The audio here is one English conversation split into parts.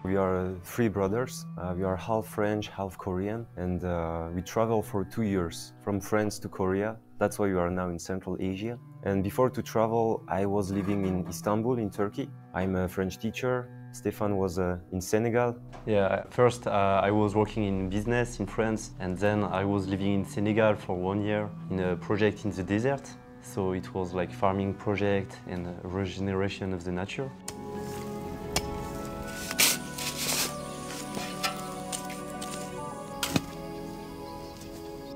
We are three brothers. We are half French, half Korean, and we travel for 2 years from France to Korea. That's why we are now in Central Asia. And before to travel, I was living in Istanbul, in Turkey. I'm a French teacher. Stefan was in Senegal. Yeah, first I was working in business in France, and then I was living in Senegal for 1 year in a project in the desert. So it was like farming project and regeneration of the nature.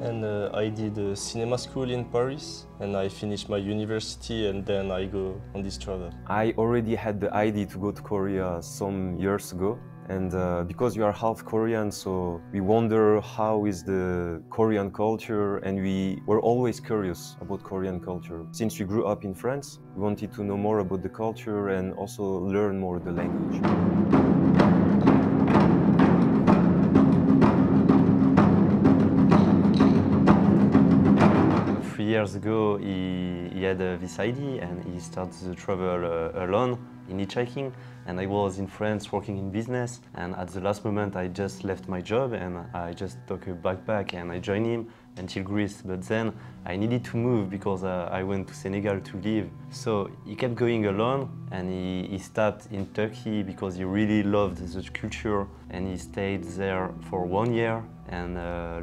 And I did a cinema school in Paris, and I finished my university, and then I go on this travel. I already had the idea to go to Korea some years ago, and because we are half Korean, so we wonder how is the Korean culture, and we were always curious about Korean culture. Since we grew up in France, we wanted to know more about the culture and also learn more the language. 3 years ago, he had this idea and he started to travel alone in hitchhiking. And I was in France working in business, and at the last moment I just left my job and I just took a backpack and I joined him until Greece. But then I needed to move because I went to Senegal to live. So he kept going alone, and he stopped in Turkey because he really loved the culture, and he stayed there for 1 year and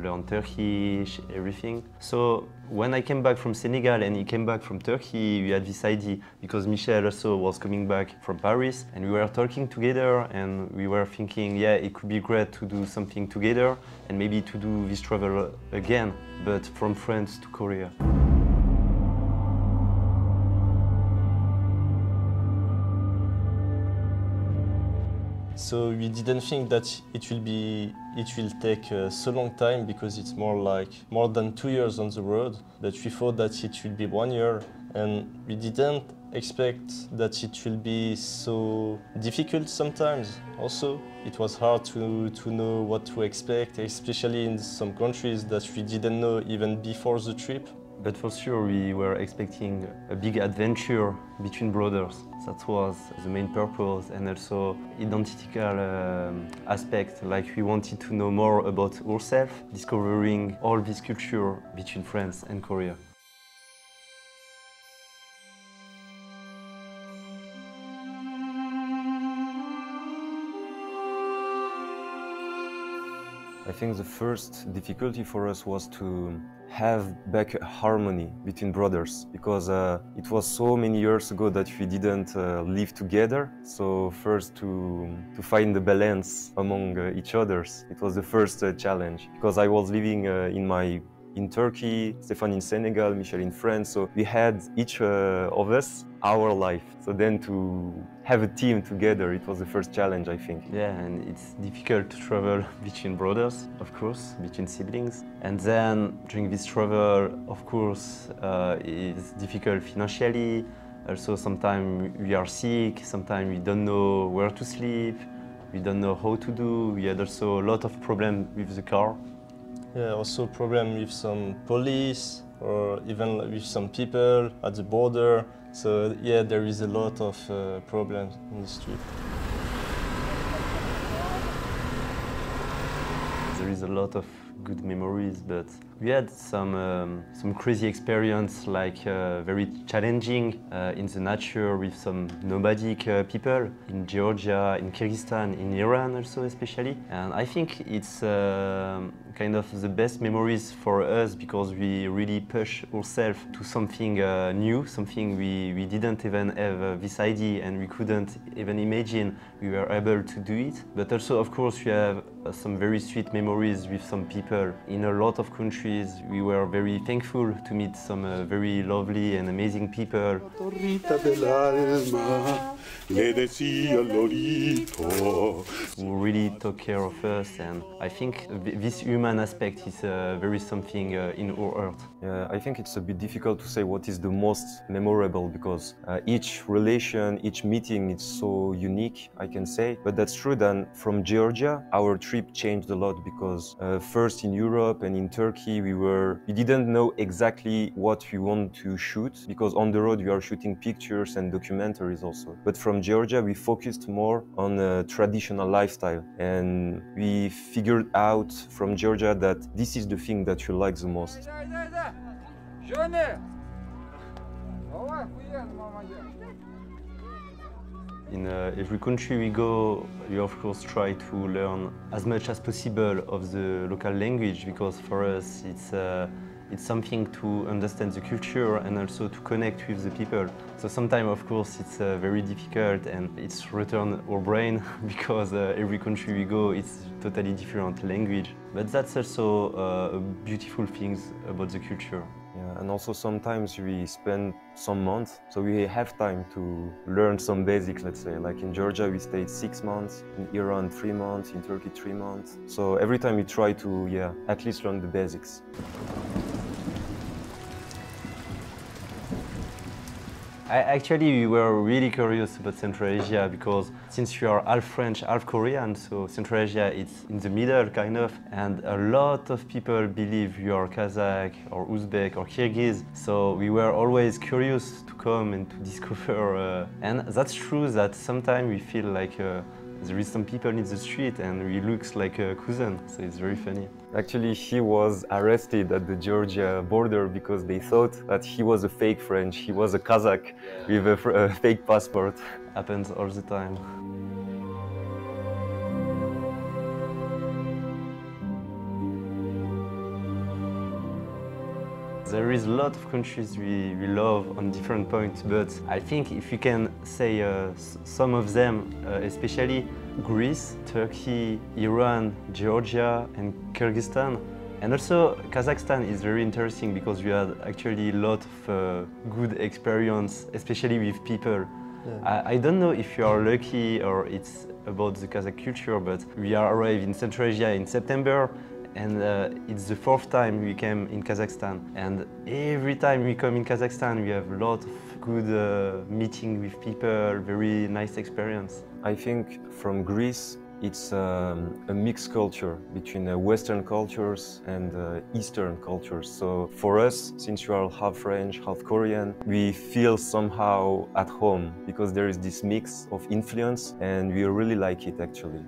learned Turkish, everything. So when I came back from Senegal and he came back from Turkey, we had this idea because Mishel also was coming back from Paris, and we were talking together and we were thinking, yeah, it could be great to do something together and maybe to do this travel again, but from France to Korea. So we didn't think that it will take so long time because it's more than 2 years on the road. But we thought that it will be 1 year, and we didn't expect that it will be so difficult sometimes. Also, it was hard to know what to expect, especially in some countries that we didn't know even before the trip. But for sure we were expecting a big adventure between brothers. That was the main purpose, and also identical aspect, like we wanted to know more about ourselves, discovering all this culture between France and Korea. I think the first difficulty for us was to have back a harmony between brothers, because it was so many years ago that we didn't live together. So first to find the balance among each others, it was the first challenge, because I was living in Turkey, Stefan in Senegal, Mishel in France, so we had each of us our life. So then to have a team together, it was the first challenge, I think. Yeah, and it's difficult to travel between brothers, of course, between siblings. And then during this travel, of course, it's difficult financially. Also, sometimes we are sick, sometimes we don't know where to sleep, we don't know how to do. We had also a lot of problems with the car. Yeah, also problem with some police or even with some people at the border. So yeah, there is a lot of problems in the street. There is a lot of good memories, but we had some crazy experience, like very challenging in the nature with some nomadic people in Georgia, in Kyrgyzstan, in Iran also especially. And I think it's kind of the best memories for us because we really push ourselves to something new, something we didn't even have this idea and we couldn't even imagine we were able to do it. But also, of course, we have some very sweet memories with some people in a lot of countries. We were very thankful to meet some very lovely and amazing people. Who really took care of us, and I think this human human aspect is very something in our earth. Yeah, I think it's a bit difficult to say what is the most memorable because each relation, each meeting is so unique, I can say. But that's true that from Georgia, our trip changed a lot because first in Europe and in Turkey, we didn't know exactly what we want to shoot because on the road we are shooting pictures and documentaries also. But from Georgia, we focused more on a traditional lifestyle and we figured out from Georgia that this is the thing that you like the most. In every country we go, we of course try to learn as much as possible of the local language because for us it's something to understand the culture and also to connect with the people. So sometimes of course it's very difficult and it's return our brain because every country we go it's totally different language. But that's also a beautiful things about the culture. Yeah, and also sometimes we spend some months, so we have time to learn some basics, let's say. Like in Georgia, we stayed 6 months, in Iran 3 months, in Turkey 3 months. So every time we try to, yeah, at least learn the basics. Actually, we were really curious about Central Asia because since you are half French, half Korean, so Central Asia it's in the middle kind of, and a lot of people believe you are Kazakh or Uzbek or Kyrgyz. So we were always curious to come and to discover, and that's true that sometimes we feel like there is some people in the street and he looks like a cousin, so it's very funny. Actually, he was arrested at the Georgia border because they thought that he was a fake French. He was a Kazakh with a fake passport. Happens all the time. There is a lot of countries we love on different points, but I think if you can say some of them, especially Greece, Turkey, Iran, Georgia and Kyrgyzstan. And also Kazakhstan is very interesting because we had actually a lot of good experience, especially with people. Yeah. I don't know if you are lucky or it's about the Kazakh culture, but we are arrived in Central Asia in September. And it's the 4th time we came in Kazakhstan. And every time we come in Kazakhstan, we have a lot of good meeting with people, very nice experience. I think from Greece, it's a mixed culture between Western cultures and Eastern cultures. So for us, since you are half French, half Korean, we feel somehow at home because there is this mix of influence and we really like it actually.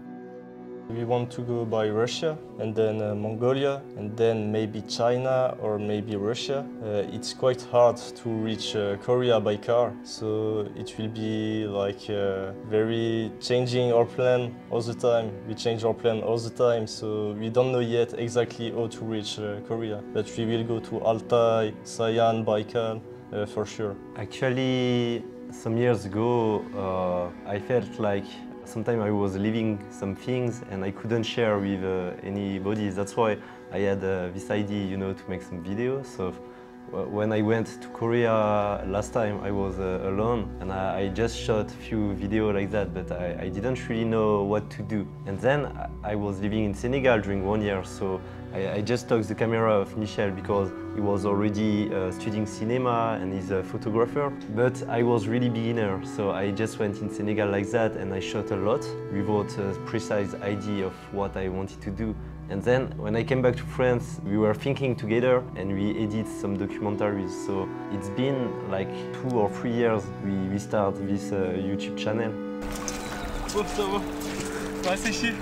We want to go by Russia and then Mongolia and then maybe China or maybe Russia. It's quite hard to reach Korea by car, so it will be like very changing our plan all the time. We change our plan all the time, so we don't know yet exactly how to reach Korea. But we will go to Altai, Sayan, Baikal for sure. Actually, some years ago, I felt like sometimes I was living some things and I couldn't share with anybody. That's why I had this idea, you know, to make some videos. So when I went to Korea last time, I was alone and I just shot a few videos like that, but I didn't really know what to do. And then I was living in Senegal during 1 year, so I just took the camera of Mishel because he was already studying cinema and he's a photographer. But I was really beginner, so I just went in Senegal like that and I shot a lot without a precise idea of what I wanted to do. And then when I came back to France, we were thinking together and we edit some documentaries. So it's been like 2 or 3 years we start this YouTube channel. Bon, ça va. Va sécher.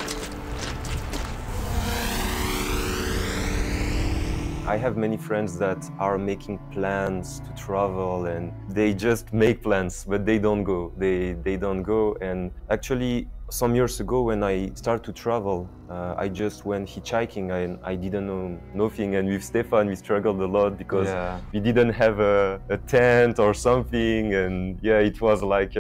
I have many friends that are making plans to travel and they just make plans, but they don't go. They don't go. And actually, some years ago when I started to travel, I just went hitchhiking and I didn't know nothing. And with Stefan, we struggled a lot because we didn't have a tent or something. And yeah, it was like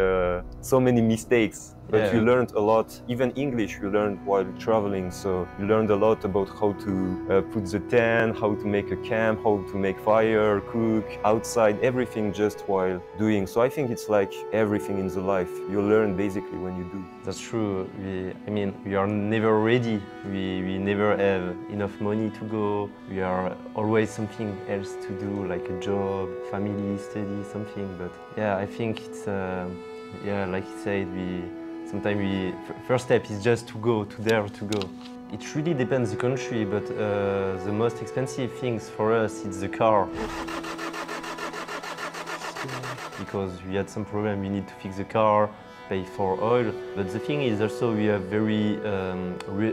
so many mistakes. But Yeah. we learned a lot, even English we learned while traveling. So we learned a lot about how to put the tent, how to make a camp, how to make fire, cook, outside, everything just while doing. So I think it's like everything in the life. You learn basically when you do. That's true. We are never ready. We never have enough money to go. We are always something else to do, like a job, family, study, something. But yeah, I think it's yeah, like you said, first step is just to go to there to go. It really depends the country, but the most expensive things for us it's the car. Because we had some problem, we need to fix the car, pay for oil. But the thing is also we have very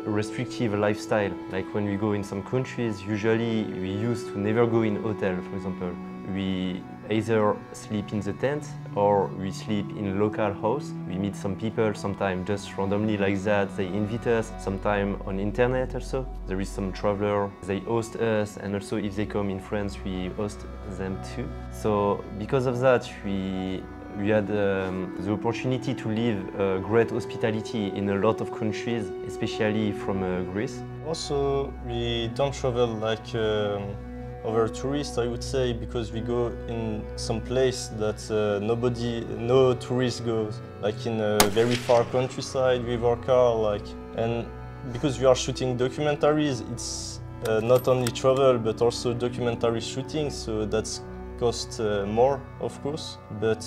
restrictive lifestyle. Like when we go in some countries, usually we used to never go in hotel, for example. We either sleep in the tent or we sleep in local house. We meet some people sometimes just randomly like that. They invite us, sometimes on internet also. There is some traveler, they host us, and also if they come in France, we host them too. So because of that, we had the opportunity to live great hospitality in a lot of countries, especially from Greece. Also, we don't travel like over tourists, I would say, because we go in some place that no tourist goes, like in a very far countryside with our car, and because we are shooting documentaries, it's not only travel but also documentary shooting, so that's cost more, of course. But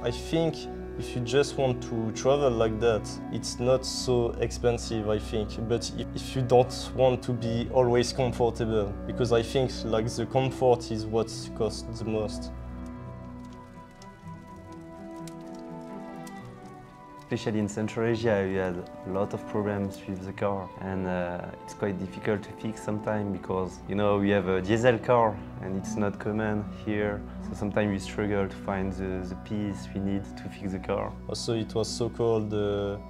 I think if you just want to travel like that, it's not so expensive, I think. But if you don't want to be always comfortable, because I think like the comfort is what costs the most. Especially in Central Asia, we had a lot of problems with the car, and it's quite difficult to fix sometimes because, you know, we have a diesel car and it's not common here. So sometimes we struggle to find the piece we need to fix the car. Also, it was so cold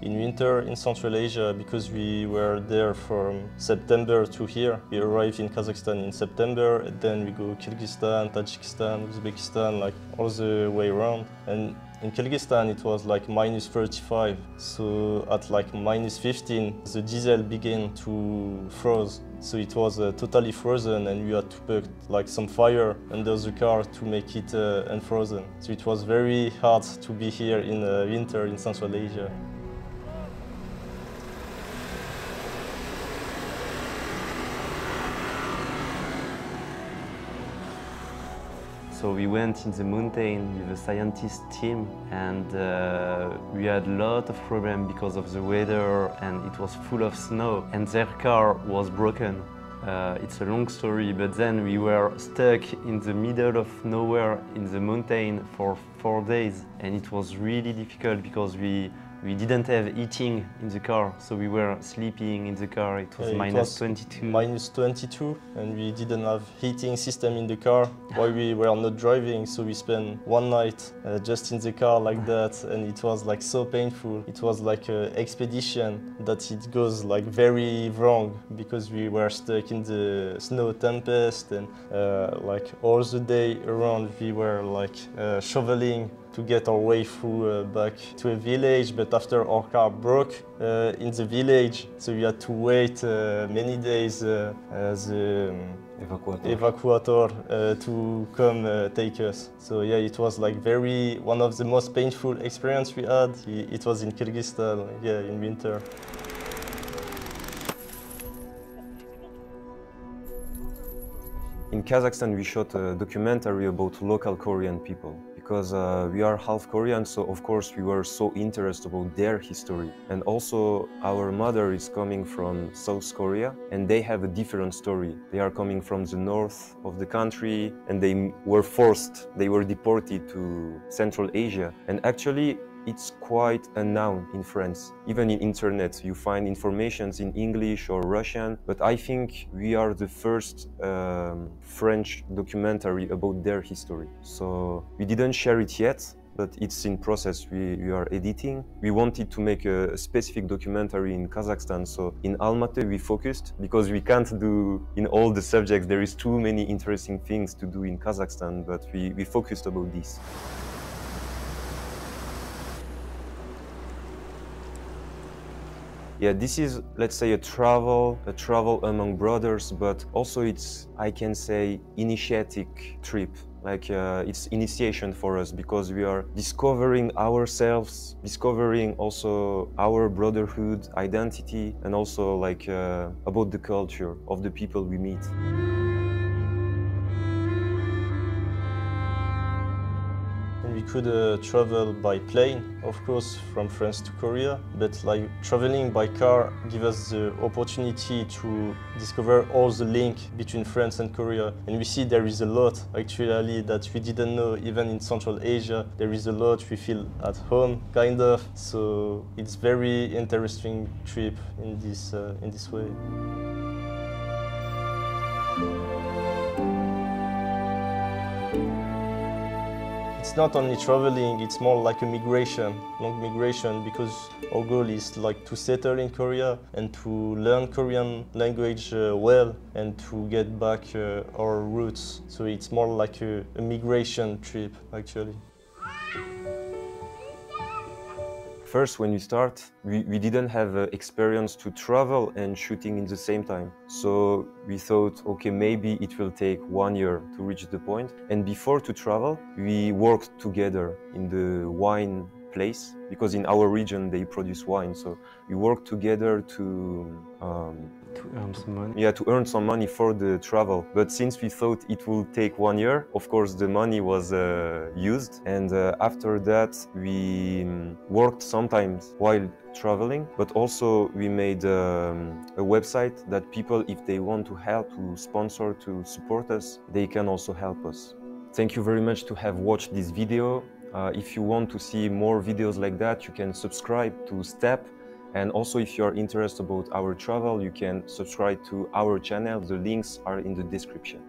in winter in Central Asia because we were there from September to here. We arrived in Kazakhstan in September, and then we go Kyrgyzstan, Tajikistan, Uzbekistan, like all the way around. And in Kyrgyzstan it was like minus 35, so at like minus 15 the diesel began to freeze. So it was totally frozen and we had to put like some fire under the car to make it unfrozen. So it was very hard to be here in winter in Central Asia. So we went in the mountain with a scientist team, and we had a lot of problems because of the weather, and it was full of snow, and their car was broken. It's a long story, but then we were stuck in the middle of nowhere in the mountain for 4 days, and it was really difficult because we didn't have heating in the car, so we were sleeping in the car. It was minus 22. Minus 22, and we didn't have heating system in the car while we were not driving, so we spent one night just in the car like that, and it was like so painful. It was like an expedition that it goes like very wrong because we were stuck in the snow tempest, and like all the day around we were like shoveling to get our way through back to a village, but after our car broke in the village, so we had to wait many days the evacuator to come take us. So yeah, it was like one of the most painful experience we had. It was in Kyrgyzstan, yeah, in winter. In Kazakhstan, we shot a documentary about local Korean people. Because we are half Korean, so of course we were so interested about their history. And also our mother is coming from South Korea, and they have a different story. They are coming from the north of the country, and they were deported to Central Asia. And actually, it's quite unknown in France. Even in internet, you find informations in English or Russian, but I think we are the first French documentary about their history. So we didn't share it yet, but it's in process. We are editing. We wanted to make a specific documentary in Kazakhstan, so in Almaty we focused, because we can't do in all the subjects. There is too many interesting things to do in Kazakhstan, but we focused about this. Yeah, this is, let's say, a travel among brothers, but also it's, I can say, initiatic trip. Like it's initiation for us because we are discovering ourselves, discovering also our brotherhood identity, and also like about the culture of the people we meet. And we could travel by plane, of course, from France to Korea, but like traveling by car gives us the opportunity to discover all the link between France and Korea. And we see there is a lot actually that we didn't know. Even in Central Asia, there is a lot we feel at home, kind of. So it's very interesting trip in this way. It's not only traveling, it's more like a migration, long migration, because our goal is like to settle in Korea and to learn Korean language well and to get back our roots. So it's more like a migration trip, actually. First, when we start, we didn't have experience to travel and shooting in the same time. So we thought, okay, maybe it will take 1 year to reach the point. And before to travel, we worked together in the wine place, because in our region they produce wine. So we worked together to earn some money. Yeah, to earn some money for the travel. But since we thought it would take 1 year, of course the money was used. And after that we worked sometimes while traveling, but also we made a website that people, if they want to help, to sponsor, to support us, they can also help us. Thank you very much to have watched this video. If you want to see more videos like that, you can subscribe to Step. And also, if you are interested about our travel, you can subscribe to our channel. The links are in the description.